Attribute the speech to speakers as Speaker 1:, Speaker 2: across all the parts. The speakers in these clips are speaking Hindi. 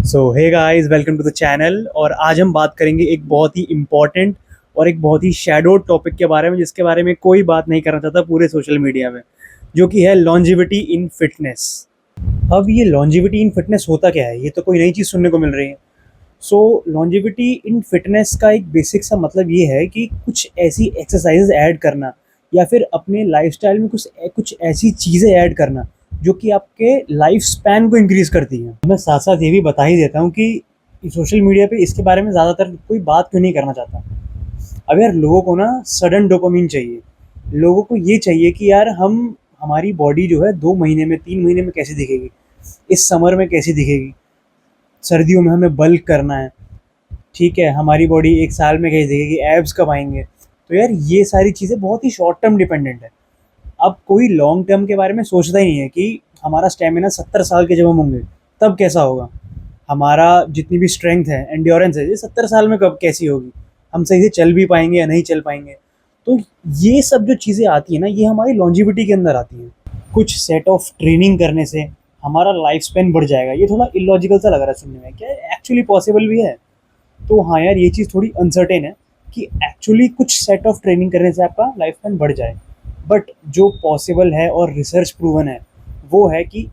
Speaker 1: So hey guys, welcome to the channel. और आज हम बात करेंगे एक बहुत ही इम्पॉर्टेंट और एक बहुत ही शैडोड टॉपिक के बारे में, जिसके बारे में कोई बात नहीं करना चाहता पूरे सोशल मीडिया में, जो कि है लॉन्जिविटी इन फिटनेस। अब ये लॉन्जिविटी इन फिटनेस होता क्या है? ये तो कोई नई चीज़ सुनने को मिल रही है। सो लॉन्जिविटी इन फिटनेस का एक बेसिक सा मतलब ये है कि कुछ ऐसी एक्सरसाइजेज ऐड करना या फिर अपने लाइफस्टाइल में कुछ ऐसी चीज़ें ऐड करना जो कि आपके लाइफ स्पैन को इंक्रीज करती हैं। मैं साथ साथ ये भी बता ही देता हूँ कि सोशल मीडिया पे इसके बारे में ज़्यादातर कोई बात क्यों नहीं करना चाहता। अब यार, लोगों को ना सडन डोपामिन चाहिए। लोगों को ये चाहिए कि यार हमारी बॉडी जो है 2 महीने में 3 महीने में कैसी दिखेगी, इस समर में कैसी दिखेगी, सर्दियों में हमें बल्क करना है, ठीक है, हमारी बॉडी 1 साल में कैसी दिखेगी, एब्स कब आएंगे। तो यार ये सारी चीज़ें बहुत ही शॉर्ट टर्म डिपेंडेंट है। अब कोई लॉन्ग टर्म के बारे में सोचता ही नहीं है कि हमारा स्टेमिना 70 साल के जब हम होंगे तब कैसा होगा, हमारा जितनी भी स्ट्रेंथ है, एंड्योरेंस है, ये 70 साल में कब कैसी होगी, हम सही से चल भी पाएंगे या नहीं चल पाएंगे। तो ये सब जो चीज़ें आती हैं ना, ये हमारी लॉन्जिविटी के अंदर आती हैं। कुछ सेट ऑफ ट्रेनिंग करने से हमारा लाइफ स्पेन बढ़ जाएगा। ये थोड़ा इलॉजिकल सा लग रहा है सुनने में, क्या एक्चुअली पॉसिबल भी है? तो हाँ यार, ये चीज़ थोड़ी अनसर्टेन है कि एक्चुअली कुछ सेट ऑफ ट्रेनिंग करने से आपका लाइफ स्पैन बढ़ जाए। बट जो पॉसिबल है और रिसर्च प्रूवन है वो है कि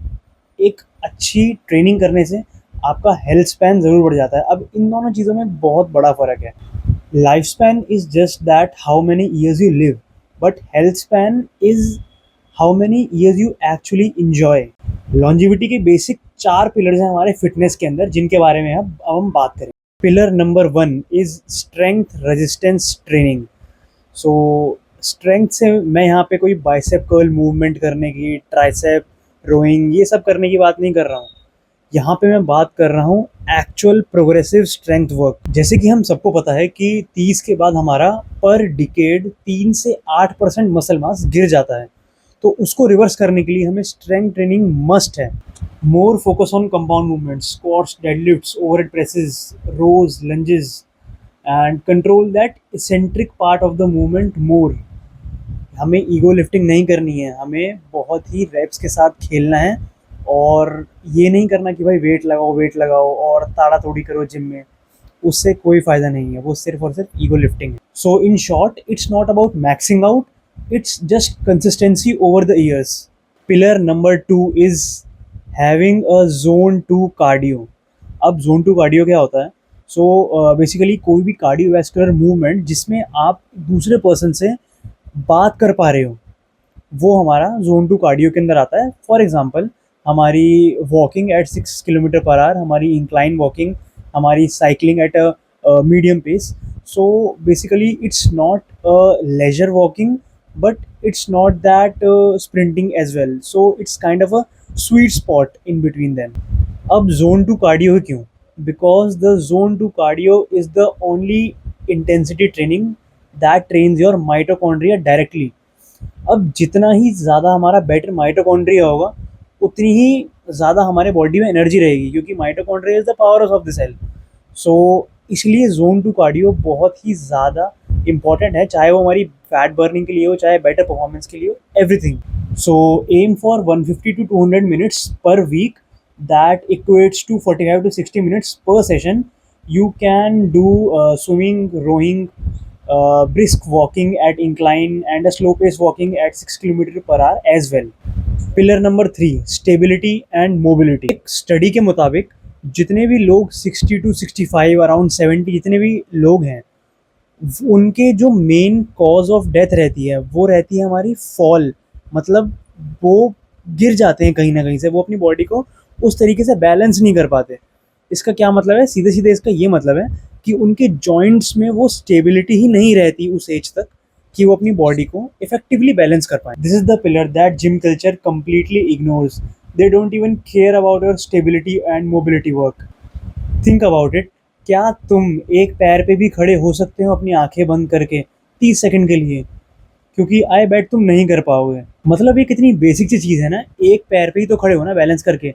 Speaker 1: एक अच्छी ट्रेनिंग करने से आपका हेल्थ स्पैन ज़रूर बढ़ जाता है। अब इन दोनों चीज़ों में बहुत बड़ा फ़र्क है। Life span is just that how many years you live, but health span is how many years you actually enjoy. Longevity के बेसिक 4 पिलर्स हैं हमारे फिटनेस के अंदर, जिनके बारे में अब हम बात करें। Pillar number 1 is strength resistance training. So strength से मैं यहाँ पे कोई बाइसेप कर्ल मूवमेंट करने की, ट्राइसेप रोइंग, ये सब करने की बात नहीं कर रहा हूँ। यहाँ पे मैं बात कर रहा हूँ एक्चुअल प्रोग्रेसिव स्ट्रेंथ वर्क। जैसे कि हम सबको पता है कि 30 के बाद हमारा पर डिकेड 3 से 8% मसल मास गिर जाता है। तो उसको रिवर्स करने के लिए हमें स्ट्रेंथ ट्रेनिंग मस्ट है। More focus on compound movements, squats, deadlifts, overhead presses, rows, lunges, and control that eccentric part of the movement more. हमें ईगो लिफ्टिंग नहीं करनी है, हमें बहुत ही रेप्स के साथ खेलना है। और ये नहीं करना कि भाई वेट लगाओ और ताड़ा तोड़ी करो जिम में, उससे कोई फ़ायदा नहीं है। वो सिर्फ और सिर्फ ईगो लिफ्टिंग है। So in short, it's not about maxing out, it's just consistency over the years. Pillar number 2 is having a zone 2 cardio. अब जोन 2 कार्डियो क्या होता है? सो बेसिकली कोई भी कार्डियोवैस्कुलर मूवमेंट जिसमें आप दूसरे पर्सन से बात कर पा रहे हो, वो हमारा जोन 2 कार्डियो के अंदर आता है। फॉर एग्जांपल, हमारी walking at 6 kilometre per hour, हमारी इंक्लाइन वॉकिंग, हमारी cycling at a medium pace. So basically it's not leisure walking, but it's not that sprinting as well. So it's kind of a sweet spot in between them. अब जोन 2 कार्डियो क्यों? Because the zone 2 cardio is the only intensity training that trains your mitochondria directly. अब जितना ही ज़्यादा हमारा बेटर माइटोकॉन्ड्रिया होगा, उतनी ही ज़्यादा हमारे बॉडी में एनर्जी रहेगी, क्योंकि mitochondria is the power of the cell. So इसलिए जोन 2 कार्डियो बहुत ही ज़्यादा इंपॉर्टेंट है, चाहे वो हमारी फैट बर्निंग के लिए हो, चाहे बेटर परफॉर्मेंस के लिए हो, everything. So aim for 150 to 200 minutes per week, that equates to 45 to 60 minutes per session. You can do swimming, rowing, brisk walking at incline, and a slow pace walking at 6 km/h as well. Pillar number 3, stability and mobility. एक स्टडी के मुताबिक जितने भी लोग 60 to 65, अराउंड 70, जितने भी लोग हैं, उनके जो मेन कॉज ऑफ डेथ रहती है वो रहती है हमारी फॉल। मतलब वो गिर जाते हैं कहीं ना कहीं से, वो अपनी बॉडी को उस तरीके से बैलेंस नहीं कर पाते। इसका क्या मतलब है? सीधे सीधे इसका ये मतलब है कि उनके जॉइंट्स में वो स्टेबिलिटी ही नहीं रहती उस एज तक कि वो अपनी बॉडी को इफेक्टिवली बैलेंस कर पाए। This is the pillar that gym culture completely ignores. They don't even care about your stability and mobility work. Think about it. क्या तुम एक पैर पे भी खड़े हो सकते हो अपनी आंखें बंद करके 30 सेकंड के लिए? क्योंकि आई बेट तुम नहीं कर पाओगे। मतलब ये कितनी बेसिक सी चीज़ है ना, एक पैर पे ही तो खड़े हो ना बैलेंस करके।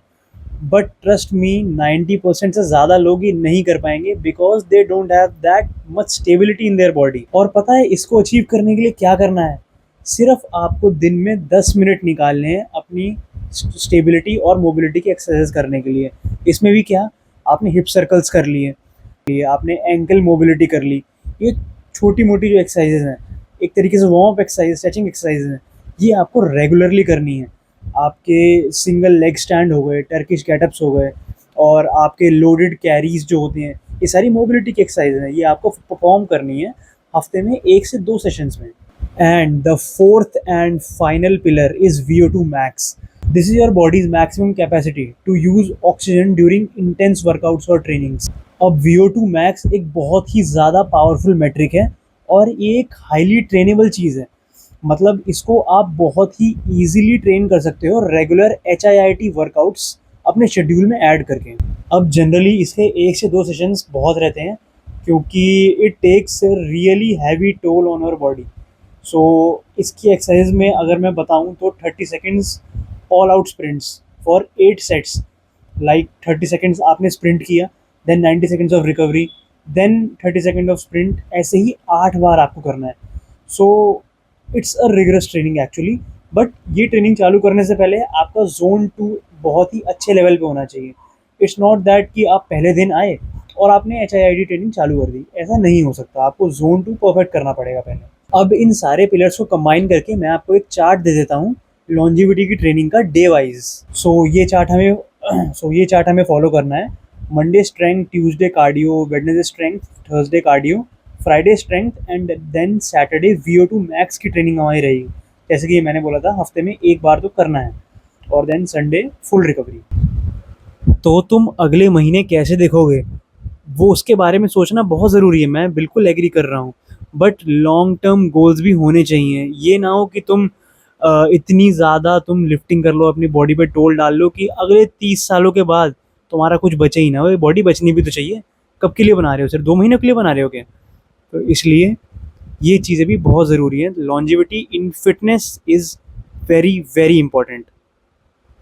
Speaker 1: बट ट्रस्ट मी, 90% से ज़्यादा लोग ये नहीं कर पाएंगे, because they don't have that much stability in their body. और पता है इसको अचीव करने के लिए क्या करना है? सिर्फ आपको दिन में 10 मिनट निकालने हैं अपनी स्टेबिलिटी और मोबिलिटी की एक्सरसाइज करने के लिए। इसमें भी क्या, आपने हिप सर्कल्स कर लिए, आपने एंकल मोबिलिटी कर ली। ये छोटी मोटी जो एक्सरसाइजेज हैं, एक तरीके से warm up exercise, stretching exercise हैं, ये आपको रेगुलरली करनी है। आपके सिंगल लेग स्टैंड हो गए, टर्किश गेटअप्स हो गए, और आपके लोडेड कैरीज जो होते हैं, ये सारी मोबिलिटी की एक्सरसाइज हैं, ये आपको परफॉर्म करनी है हफ्ते में 1 से 2 सेशंस में। And the fourth and final pillar is VO2 max. This is your body's maximum capacity to use oxygen during intense workouts or trainings. अब VO2 max एक बहुत ही ज़्यादा पावरफुल मेट्रिक है और ये एक हाईली ट्रेनेबल चीज़ है। मतलब इसको आप बहुत ही ईजिली ट्रेन कर सकते हो रेगुलर HIIT वर्कआउट्स अपने शेड्यूल में ऐड करके। अब जनरली इसके 1 से 2 सेशंस बहुत रहते हैं, क्योंकि it takes really heavy toll on our body. So इसकी एक्सरसाइज में अगर मैं बताऊं तो 30 seconds all out sprints for 8 sets. Like 30 seconds आपने स्प्रिंट किया, then 90 seconds of recovery, then 30 second of sprint, ऐसे ही 8 बार आपको करना है। So it's a rigorous training actually, but ये ट्रेनिंग चालू करने से पहले आपका जोन 2 बहुत ही अच्छे लेवल पे होना चाहिए। इट्स नॉट दैट कि आप पहले दिन आए और आपने HIIT ट्रेनिंग चालू कर दी, ऐसा नहीं हो सकता। आपको जोन 2 परफेक्ट करना पड़ेगा पहले। अब इन सारे पिलर्स को कंबाइन करके मैं आपको एक चार्ट दे देता हूँ लॉन्जिविटी की ट्रेनिंग का डे वाइज। ये चार्ट हमें फॉलो करना है। Monday strength, Tuesday cardio, Wednesday strength, Thursday cardio, Friday strength, and then Saturday VO2 max की ट्रेनिंग हमारी रहेगी। जैसे कि मैंने बोला था, हफ्ते में 1 बार तो करना है, और देन संडे फुल रिकवरी। तो तुम अगले महीने कैसे देखोगे, वो उसके बारे में सोचना बहुत ज़रूरी है, मैं बिल्कुल एग्री कर रहा हूँ। बट लॉन्ग टर्म गोल्स भी होने चाहिए। ये ना हो कि तुम इतनी ज़्यादा तुम लिफ्टिंग कर लो, अपनी बॉडी पे टोल डाल लो कि अगले 30 सालों के बाद तुम्हारा कुछ बचे ही ना। वो बॉडी बचनी भी तो चाहिए। कब के लिए बना रहे हो? सिर्फ 2 महीने के लिए बना रहे हो क्या? तो इसलिए ये चीज़ें भी बहुत ज़रूरी हैं। Longevity in fitness is very very important.